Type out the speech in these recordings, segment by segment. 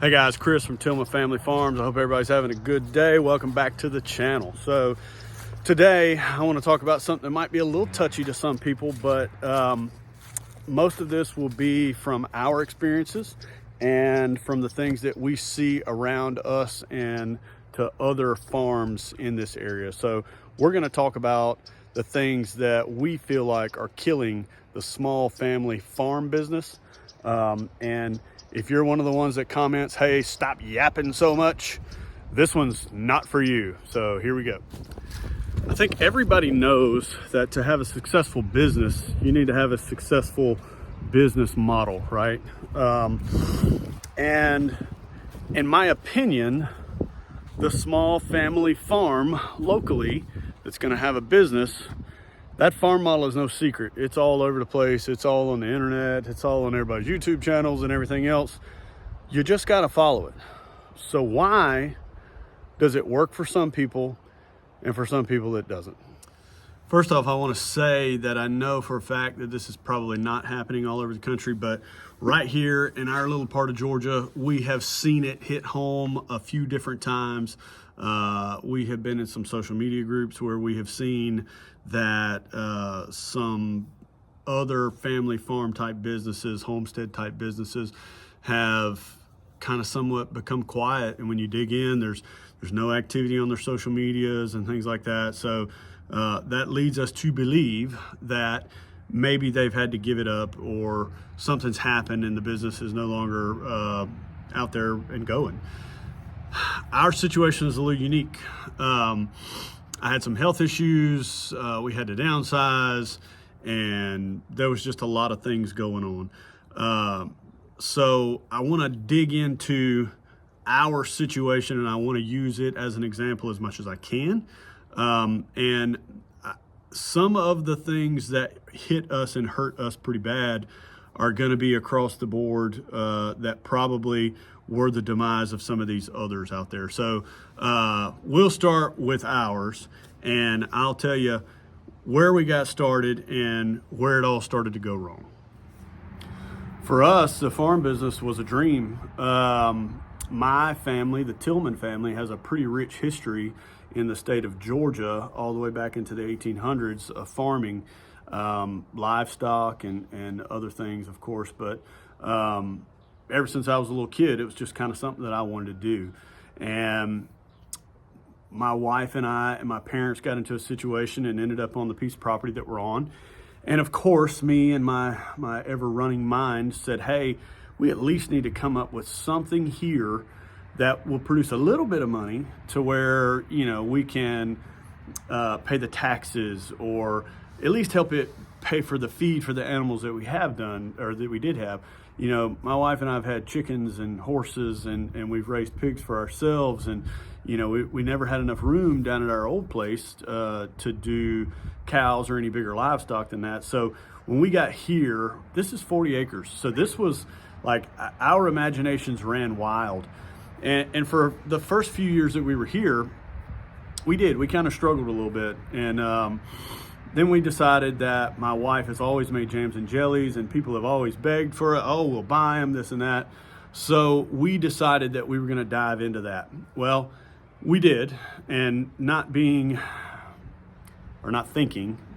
Hey guys, Chris from Tillman Family Farms. I hope everybody's having a good day. Welcome back to the channel. So today I want to talk about something that might be a little touchy to some people, but most of this will be from our experiences and from the things that we see around us and to other farms in this area. So we're going to talk about the things that we feel like are killing the small family farm business. And if you're one of the ones that comments, hey, stop yapping so much, this one's not for you. So here we go. I think everybody knows that to have a successful business, you need to have a successful business model, right? And in my opinion, the small family farm locally that's going to have a business, that farm model is no secret. It's all over the place. It's all on the internet. It's all on everybody's YouTube channels and everything else. You just got to follow it. So why does it work for some people and for some people it doesn't? First off, I want to say that I know for a fact that this is probably not happening all over the country, but right here in our little part of Georgia, we have seen it hit home a few different times. We have been in some social media groups where we have seen that some other family farm type businesses, homestead type businesses have kind of somewhat become quiet. And when you dig in, there's no activity on their social medias and things like that. So that leads us to believe that maybe they've had to give it up or something's happened and the business is no longer out there and going. Our situation is a little unique. I had some health issues. We had to downsize, and there was just a lot of things going on. So I want to dig into our situation, and I want to use it as an example as much as I can. And some of the things that hit us and hurt us pretty bad are going to be across the board that probably were the demise of some of these others out there. So we'll start with ours, and I'll tell you where we got started and where it all started to go wrong. For us, the farm business was a dream. My family, the Tillman family, has a pretty rich history in the state of Georgia, all the way back into the 1800s of farming, livestock and other things, of course. But ever since I was a little kid, it was just kind of something that I wanted to do. And my wife and I and my parents got into a situation and ended up on the piece of property that we're on. And of course, me and my ever running mind said, hey, we at least need to come up with something here that will produce a little bit of money to where, you know, we can pay the taxes or at least help it pay for the feed for the animals that we have done or that we did have. You know, my wife and I have had chickens and horses and we've raised pigs for ourselves. And, you know, we never had enough room down at our old place to do cows or any bigger livestock than that. So when we got here, this is 40 acres. So this was like our imaginations ran wild. And for the first few years that we were here, we kind of struggled a little bit. And then we decided that my wife has always made jams and jellies and people have always begged for it. Oh, we'll buy them, this and that. So we decided that we were going to dive into that. Well, we did. And not thinking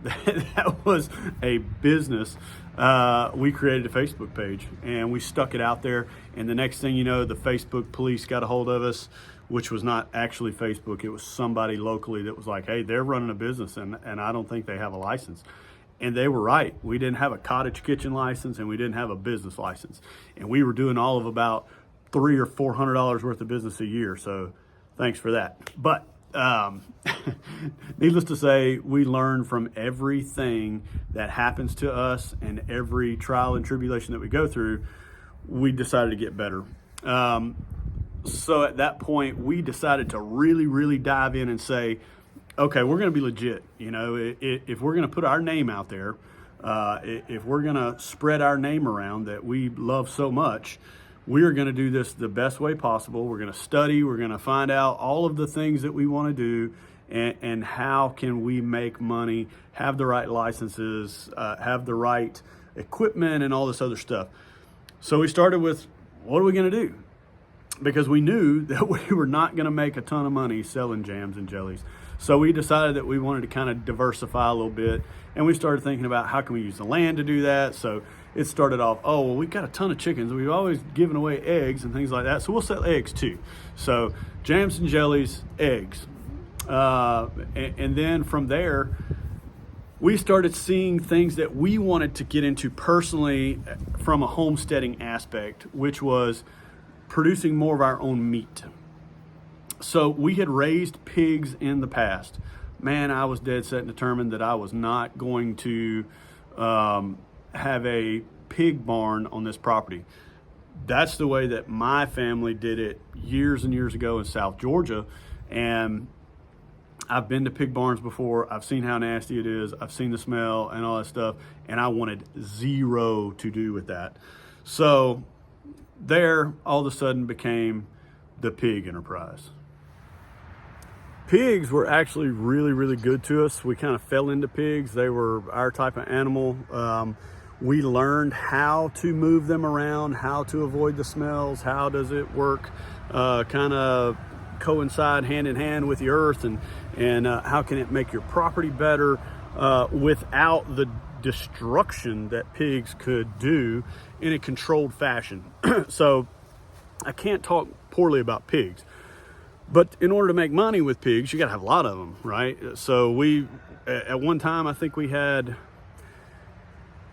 that was a business, we created a Facebook page and we stuck it out there. And the next thing you know, the Facebook police got a hold of us, which was not actually Facebook. It was somebody locally that was like, hey, they're running a business and I don't think they have a license. And they were right. We didn't have a cottage kitchen license and we didn't have a business license. And we were doing all of about $300 or $400 worth of business a year. So thanks for that. But needless to say, we learn from everything that happens to us and every trial and tribulation that we go through. We decided to get better. So at that point, we decided to really, really dive in and say, okay, we're going to be legit. You know, if we're going to put our name out there, if we're going to spread our name around that we love so much, we are going to do this the best way possible. We're going to study. We're going to find out all of the things that we want to do and how can we make money, have the right licenses, have the right equipment and all this other stuff. So we started with, what are we going to do? because we knew that we were not going to make a ton of money selling jams and jellies. So we decided that we wanted to kind of diversify a little bit, and we started thinking about how can we use the land to do that. So it started off, oh, well, we've got a ton of chickens. We've always given away eggs and things like that, so we'll sell eggs too. So jams and jellies, eggs. And then from there, we started seeing things that we wanted to get into personally from a homesteading aspect, which was producing more of our own meat. So we had raised pigs in the past. Man, I was dead set and determined that I was not going to have a pig barn on this property. That's the way that my family did it years and years ago in South Georgia. And I've been to pig barns before. I've seen how nasty it is. I've seen the smell and all that stuff. And I wanted zero to do with that. So there all of a sudden became the pig enterprise. Pigs were actually really, really good to us. We kind of fell into pigs. They were our type of animal. We learned how to move them around, how to avoid the smells, how does it work, kind of coincide hand in hand with the earth, and how can it make your property better without the destruction that pigs could do in a controlled fashion. So I can't talk poorly about pigs, but in order to make money with pigs, you got to have a lot of them, right? So we, at one time, I think we had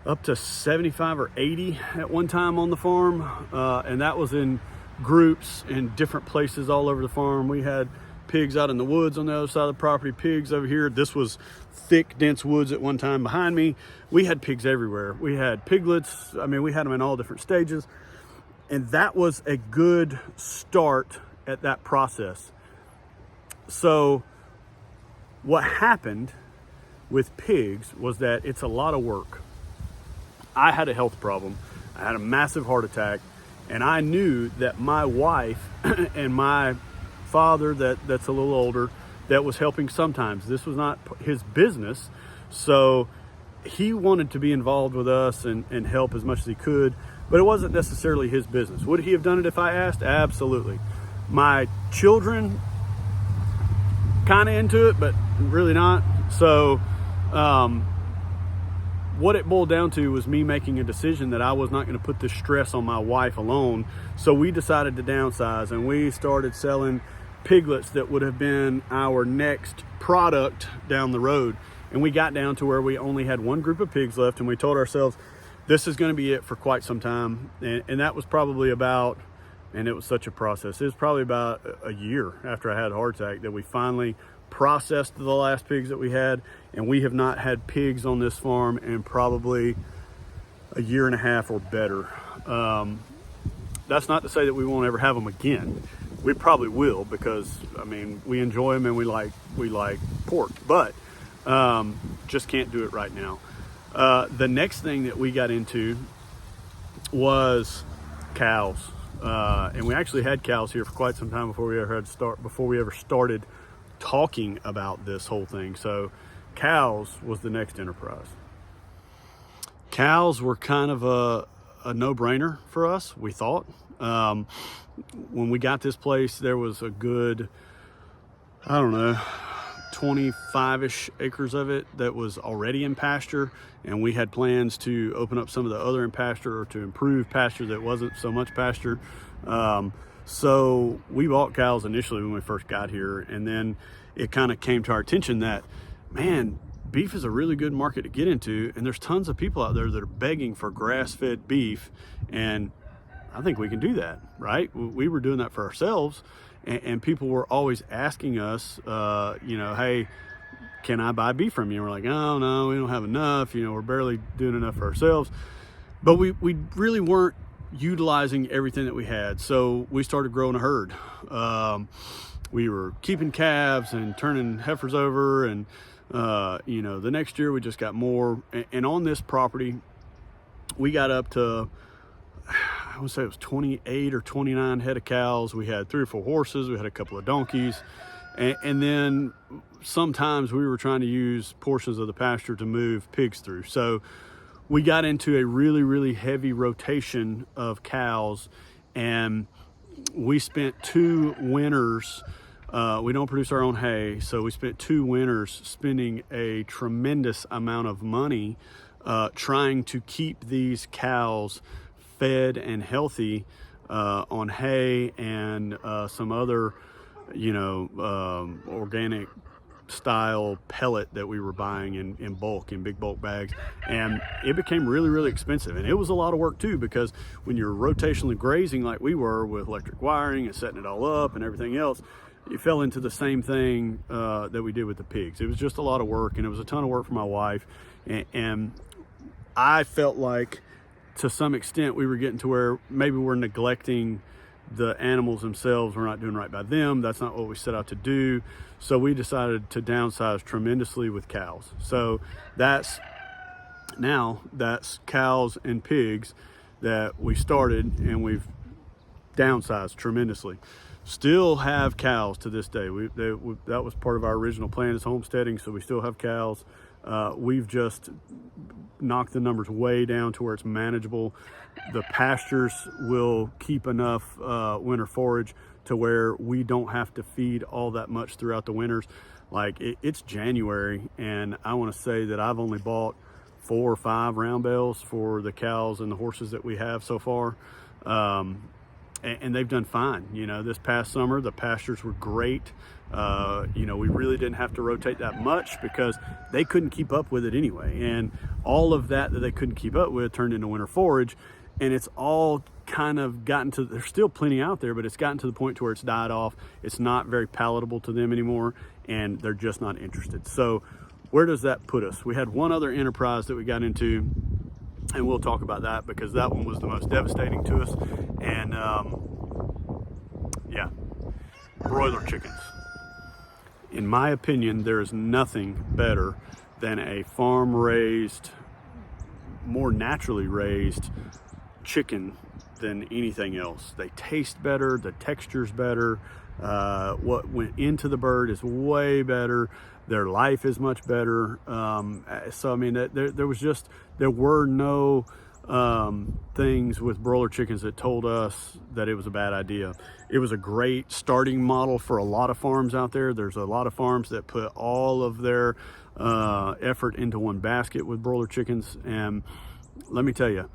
up to 75 or 80 at one time on the farm, and that was in groups in different places all over the farm. We had pigs out in the woods on the other side of the property, pigs over here. This was thick, dense woods at one time behind me. We had pigs everywhere. We had piglets. I mean, we had them in all different stages. And that was a good start at that process. So what happened with pigs was that it's a lot of work. I had a health problem. I had a massive heart attack, and I knew that my wife and my father that's a little older, that was helping sometimes. This was not his business, so he wanted to be involved with us and help as much as he could, but it wasn't necessarily his business. Would he have done it if I asked? Absolutely. My children kind of into it, but really not. So what it boiled down to was me making a decision that I was not going to put this stress on my wife alone. So we decided to downsize, and we started selling piglets that would have been our next product down the road. And we got down to where we only had one group of pigs left, and we told ourselves this is going to be it for quite some time. And that was probably about, and it was such a process, it was probably about a year after I had a heart attack that we finally processed the last pigs that we had. And we have not had pigs on this farm in probably a year and a half or better. That's not to say that we won't ever have them again. We probably will, because I mean, we enjoy them and we like pork, but just can't do it right now. The next thing that we got into was cows, and we actually had cows here for quite some time before we ever started talking about this whole thing. So cows was the next enterprise. Cows were kind of a no-brainer for us, we thought. When we got this place, there was a good, 25-ish acres of it that was already in pasture, and we had plans to open up some of the other in pasture, or to improve pasture that wasn't so much pasture. So we bought cows initially when we first got here, and then it kind of came to our attention that, man, beef is a really good market to get into, and there's tons of people out there that are begging for grass-fed beef, and I think we can do that, right? We were doing that for ourselves, and people were always asking us, hey, can I buy beef from you? And we're like, oh, no, we don't have enough. We're barely doing enough for ourselves. But we really weren't utilizing everything that we had. So we started growing a herd. We were keeping calves and turning heifers over. And, the next year we just got more. And on this property, we got up to, I would say it was 28 or 29 head of cows. We had 3 or 4 horses. We had a couple of donkeys. And then sometimes we were trying to use portions of the pasture to move pigs through. So we got into a really, really heavy rotation of cows. And we spent 2 winters. We don't produce our own hay, so we spent 2 winters spending a tremendous amount of money trying to keep these cows fed and healthy on hay and some other, organic style pellet that we were buying in bulk, in big bulk bags. And it became really, really expensive. And it was a lot of work too, because when you're rotationally grazing like we were with electric wiring and setting it all up and everything else, you fell into the same thing that we did with the pigs. It was just a lot of work, and it was a ton of work for my wife. And I felt like to some extent we were getting to where maybe we're neglecting the animals themselves. We're not doing right by them. That's not what we set out to do. So we decided to downsize tremendously with cows. So that's cows and pigs that we started, and we've downsized tremendously. Still have cows to this day. That was part of our original plan, is homesteading, so we still have cows. We've just knocked the numbers way down to where it's manageable. The pastures will keep enough winter forage to where we don't have to feed all that much throughout the winters. Like it's January, and I want to say that I've only bought 4 or 5 round bales for the cows and the horses that we have so far. And they've done fine. This past summer, the pastures were great. We really didn't have to rotate that much because they couldn't keep up with it anyway. And all of that they couldn't keep up with turned into winter forage. And it's all kind of gotten to, there's still plenty out there, but it's gotten to the point to where it's died off. It's not very palatable to them anymore, and they're just not interested. So where does that put us? We had one other enterprise that we got into, and we'll talk about that because that one was the most devastating to us. And broiler chickens. In my opinion, there is nothing better than a farm-raised, more naturally raised chicken than anything else. They taste better, the texture's better, what went into the bird is way better, their life is much better. So I mean, there were no things with broiler chickens that told us that it was a bad idea. It was a great starting model for a lot of farms out there. There's a lot of farms that put all of their effort into one basket with broiler chickens, and let me tell you,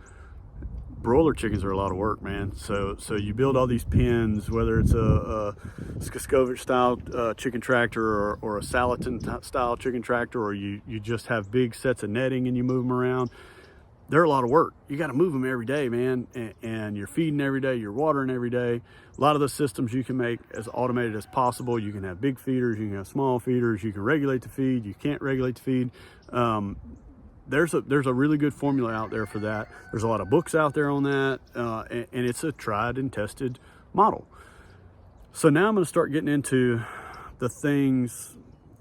broiler chickens are a lot of work, man. So you build all these pens, whether it's a Skoskovich style chicken tractor or a Salatin style chicken tractor, or you just have big sets of netting and you move them around. They're a lot of work. You got to move them every day, man. And you're feeding every day, you're watering every day. A lot of the systems you can make as automated as possible. You can have big feeders, you can have small feeders, you can regulate the feed, you can't regulate the feed. There's a really good formula out there for that. There's a lot of books out there on that, and it's a tried and tested model. So now I'm going to start getting into the things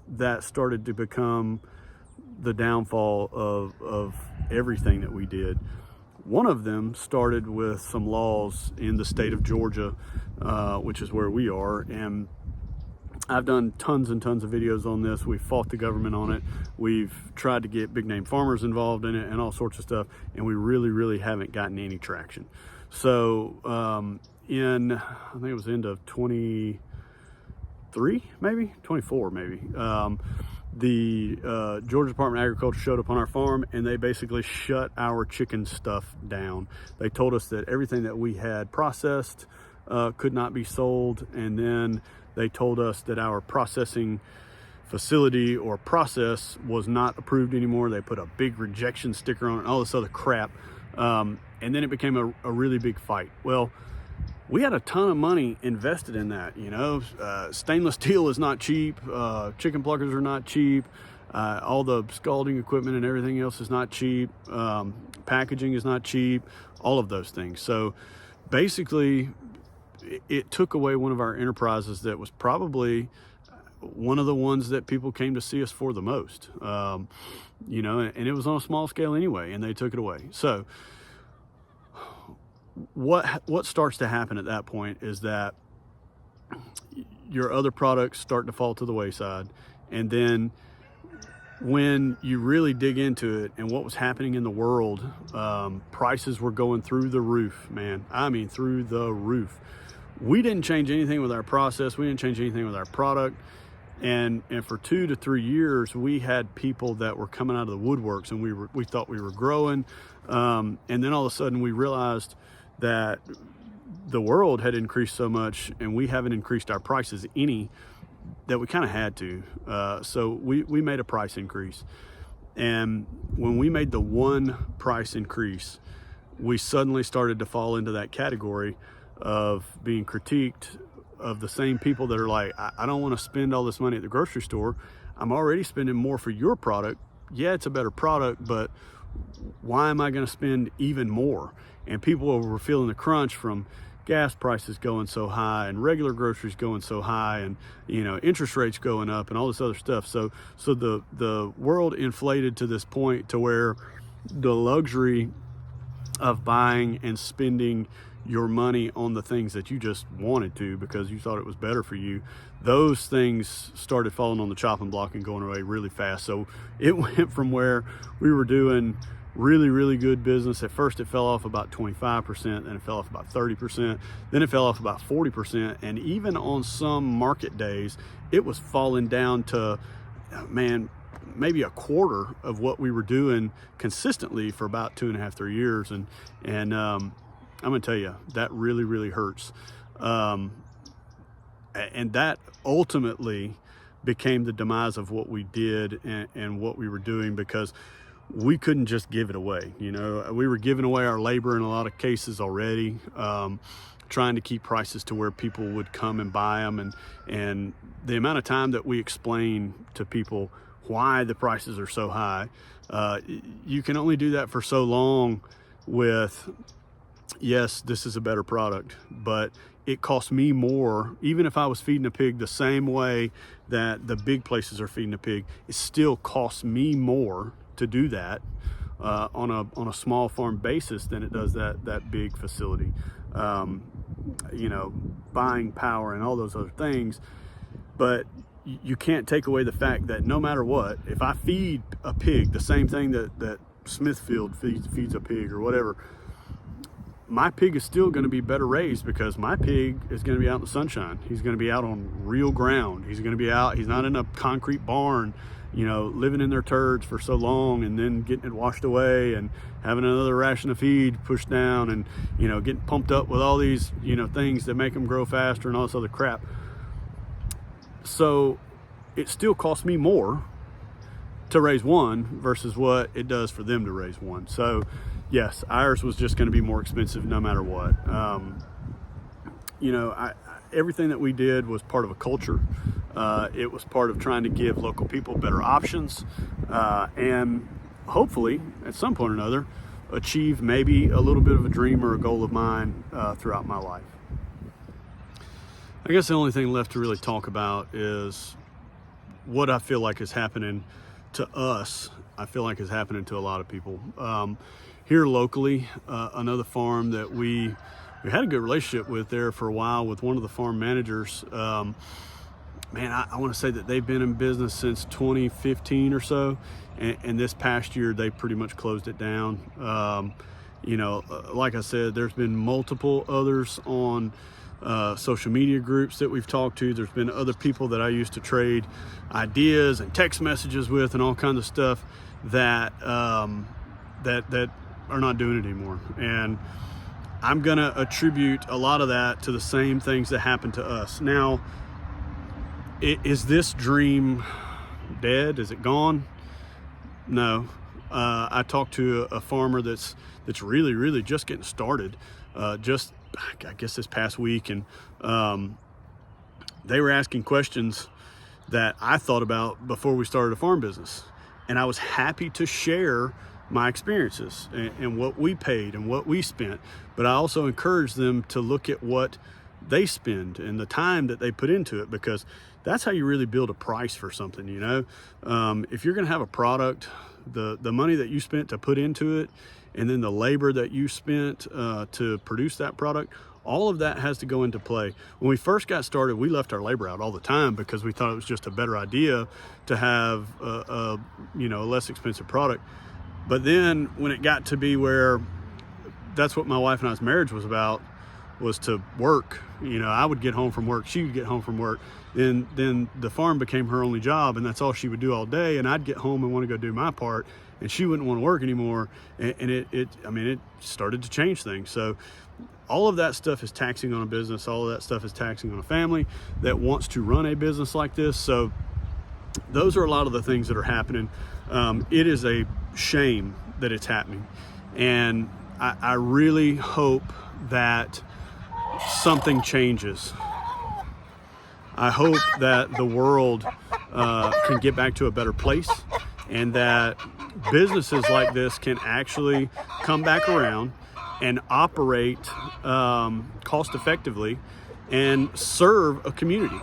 that started to become the downfall of everything that we did. One of them started with some laws in the state of Georgia, which is where we are, and I've done tons and tons of videos on this. We've fought the government on it. We've tried to get big name farmers involved in it and all sorts of stuff, and we really, really haven't gotten any traction. So I think it was end of 23, maybe 24, maybe. The Georgia Department of Agriculture showed up on our farm, and they basically shut our chicken stuff down. They told us that everything that we had processed could not be sold, and then they told us that our processing facility or process was not approved anymore. They put a big rejection sticker on it, all this other crap. And then it became a really big fight. Well, we had a ton of money invested in that, stainless steel is not cheap. Chicken pluckers are not cheap. All the scalding equipment and everything else is not cheap. Packaging is not cheap, all of those things. So basically, it took away one of our enterprises that was probably one of the ones that people came to see us for the most, and it was on a small scale anyway, and they took it away. So what starts to happen at that point is that your other products start to fall to the wayside. And then when you really dig into it and what was happening in the world, prices were going through the roof, man. I mean, through the roof. we didn't change anything with our process. We didn't change anything with our product. And for 2 to 3 years, we had people that were coming out of the woodworks, and we thought we were growing. And then all of a sudden we realized that the world had increased so much, and we haven't increased our prices any, that we kind of had to. So we made a price increase. And when we made the one price increase, we suddenly started to fall into that category of being critiqued of the same people that are like, I don't want to spend all this money at the grocery store. I'm already spending more for your product. Yeah, it's a better product, but why am I going to spend even more? And people were feeling the crunch from gas prices going so high and regular groceries going so high, and interest rates going up and all this other stuff. So the world inflated to this point to where the luxury of buying and spending your money on the things that you just wanted to because you thought it was better for you, those things started falling on the chopping block and going away really fast. So it went from where we were doing really, really good business. At first it fell off about 25%, then it fell off about 30%, then it fell off about 40%. And even on some market days, it was falling down to, maybe a quarter of what we were doing consistently for about 2.5, 3 years. And I'm gonna tell you, that really, really hurts. And that ultimately became the demise of what we did and what we were doing, because we couldn't just give it away. We were giving away our labor in a lot of cases already, trying to keep prices to where people would come and buy them. And the amount of time that we explain to people why the prices are so high, you can only do that for so long with, yes, this is a better product, but it costs me more. Even if I was feeding a pig the same way that the big places are feeding a pig, it still costs me more to do that on a small farm basis than it does that big facility. Buying power and all those other things. But you can't take away the fact that no matter what, if I feed a pig the same thing that Smithfield feeds a pig or whatever, my pig is still going to be better raised, because my pig is going to be out in the sunshine. He's going to be out on real ground. He's going to be out. He's not in a concrete barn, living in their turds for so long and then getting it washed away and having another ration of feed pushed down and, getting pumped up with all these, things that make them grow faster and all this other crap. So it still costs me more to raise one versus what it does for them to raise one. So yes, ours was just going to be more expensive no matter what. Everything that we did was part of a culture. It was part of trying to give local people better options, and hopefully at some point or another achieve maybe a little bit of a dream or a goal of mine throughout my life. I guess the only thing left to really talk about is what I feel like is happening to us. I feel like is happening to a lot of people. Here locally, another farm that we had a good relationship with there for a while with one of the farm managers. I want to say that they've been in business since 2015 or so. And this past year, they pretty much closed it down. Like I said, there's been multiple others on social media groups that we've talked to. There's been other people that I used to trade ideas and text messages with and all kinds of stuff that that are not doing it anymore. And I'm gonna attribute a lot of that to the same things that happened to us. Now, is this dream dead? Is it gone? No. I talked to a farmer that's really, really just getting started, I guess this past week, and they were asking questions that I thought about before we started a farm business. And I was happy to share my experiences and what we paid and what we spent, but I also encourage them to look at what they spend and the time that they put into it, because that's how you really build a price for something. If you're going to have a product, the money that you spent to put into it, and then the labor that you spent to produce that product, all of that has to go into play. When we first got started, we left our labor out all the time because we thought it was just a better idea to have a less expensive product. But then when it got to be where that's what my wife and I's marriage was about, was to work. You know, I would get home from work, she would get home from work, then the farm became her only job, and that's all she would do all day. And I'd get home and want to go do my part, and she wouldn't want to work anymore. And it started to change things. So all of that stuff is taxing on a business. All of that stuff is taxing on a family that wants to run a business like this. So those are a lot of the things that are happening. It is a shame that it's happening. And I really hope that something changes. I hope that the world can get back to a better place, and that businesses like this can actually come back around and operate cost effectively and serve a community.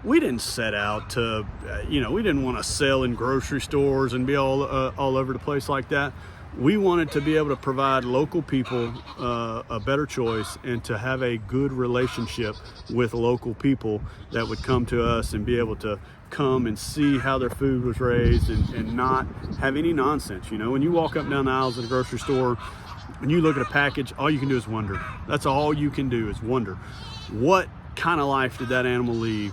We didn't set out to, we didn't want to sell in grocery stores and be all over the place like that. We wanted to be able to provide local people a better choice, and to have a good relationship with local people that would come to us and be able to come and see how their food was raised, and not have any nonsense. You know, when you walk up and down the aisles at a grocery store and you look at a package, all you can do is wonder. That's all you can do is wonder. What kind of life did that animal lead?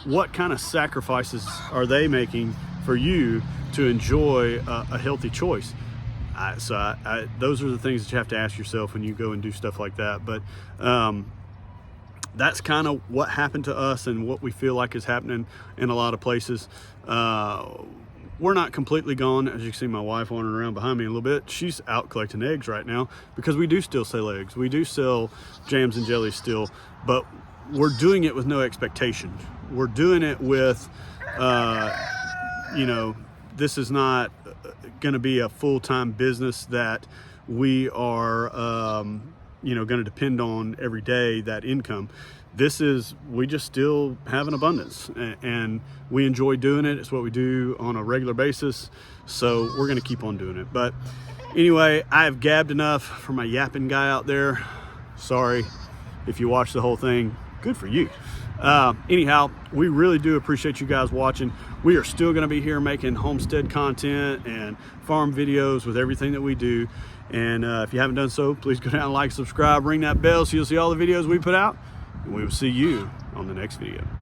What kind of sacrifices are they making for you to enjoy a healthy choice? Those are the things that you have to ask yourself when you go and do stuff like that. But that's kind of what happened to us, and what we feel like is happening in a lot of places. We're not completely gone. As you can see, my wife wandering around behind me a little bit. She's out collecting eggs right now, because we do still sell eggs. We do sell jams and jellies still, but we're doing it with no expectation. We're doing it with, this is not going to be a full-time business that we are, going to depend on every day, that income. We just still have an abundance, and we enjoy doing it. It's what we do on a regular basis. So we're going to keep on doing it. But anyway, I've gabbed enough for my yapping guy out there. Sorry if you watched the whole thing. Good for you. Anyhow, we really do appreciate you guys watching. We are still going to be here making homestead content and farm videos with everything that we do. And if you haven't done so, please go down and like, subscribe, ring that bell so you'll see all the videos we put out. And we will see you on the next video.